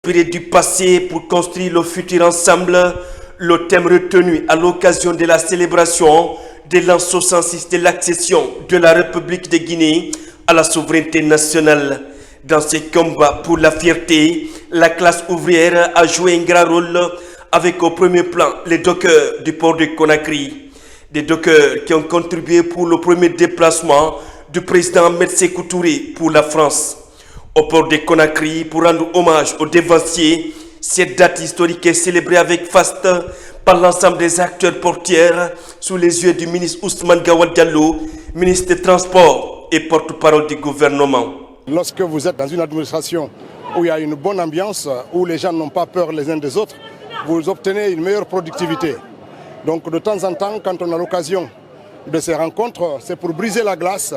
Du passé pour construire le futur ensemble, le thème retenu à l'occasion de la célébration de l'an 66 de l'accession de la République de Guinée à la souveraineté nationale. Dans ces combats pour la fierté, la classe ouvrière a joué un grand rôle avec au premier plan les dockers du port de Conakry. Des dockers qui ont contribué pour le premier déplacement du président Ahmed Sékou Touré pour la France. Au port de Conakry, pour rendre hommage aux dévanciers, cette date historique est célébrée avec faste par l'ensemble des acteurs portières sous les yeux du ministre Ousmane Gawal Diallo, ministre des Transports et porte-parole du gouvernement. Lorsque vous êtes dans une administration où il y a une bonne ambiance, où les gens n'ont pas peur les uns des autres, vous obtenez une meilleure productivité. Donc de temps en temps, quand on a l'occasion de ces rencontres, c'est pour briser la glace,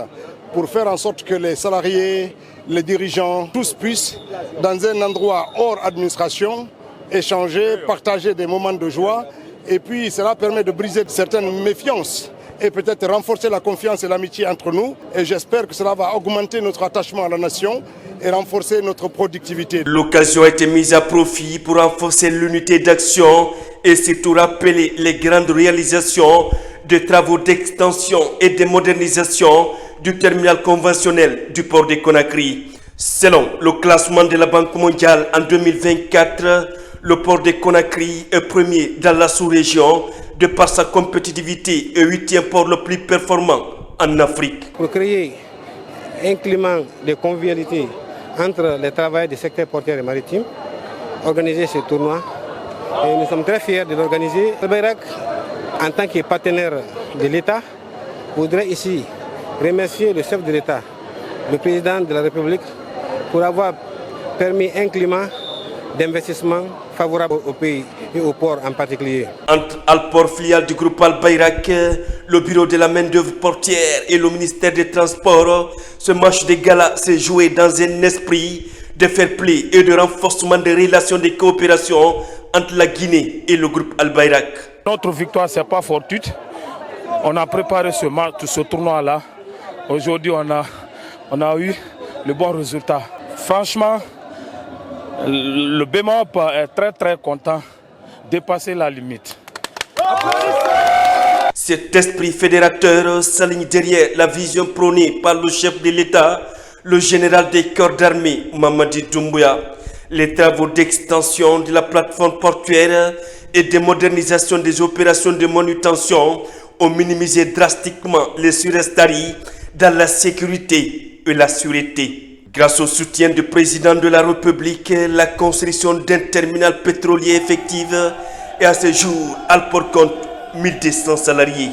pour faire en sorte que les salariés, les dirigeants, tous puissent, dans un endroit hors administration, échanger, partager des moments de joie. Et puis cela permet de briser certaines méfiances et peut-être renforcer la confiance et l'amitié entre nous. Et j'espère que cela va augmenter notre attachement à la nation et renforcer notre productivité. L'occasion a été mise à profit pour renforcer l'unité d'action et surtout rappeler les grandes réalisations des travaux d'extension et de modernisation du terminal conventionnel du port de Conakry. Selon le classement de la Banque mondiale en 2024, le port de Conakry est premier dans la sous-région de par sa compétitivité et 8e port le plus performant en Afrique. Pour créer un climat de convivialité entre les travailleurs du secteur portuaire et maritime, organiser ce tournoi, et nous sommes très fiers de l'organiser. Le Bayrak, en tant que partenaire de l'État, voudrait ici remercier le chef de l'État, le président de la République, pour avoir permis un climat d'investissement favorable au pays et au port en particulier. Entre Alport, filiale du groupe Al Bayrak, le bureau de la main-d'œuvre portière et le ministère des Transports, ce match de gala s'est joué dans un esprit de fair play et de renforcement des relations de coopération entre la Guinée et le groupe Al Bayrak. Notre victoire, ce n'est pas fortuite. On a préparé ce match, ce tournoi-là. Aujourd'hui, on a eu le bon résultat. Franchement, le BMOP est très content de dépasser la limite. Cet esprit fédérateur s'aligne derrière la vision prônée par le chef de l'État, le général des corps d'armée, Mamadi Doumbouya. Les travaux d'extension de la plateforme portuaire et de modernisation des opérations de manutention ont minimisé drastiquement les surestaries dans la sécurité et la sûreté. Grâce au soutien du président de la République, la construction d'un terminal pétrolier effectif est à ce jour, Alport compte 1200 salariés.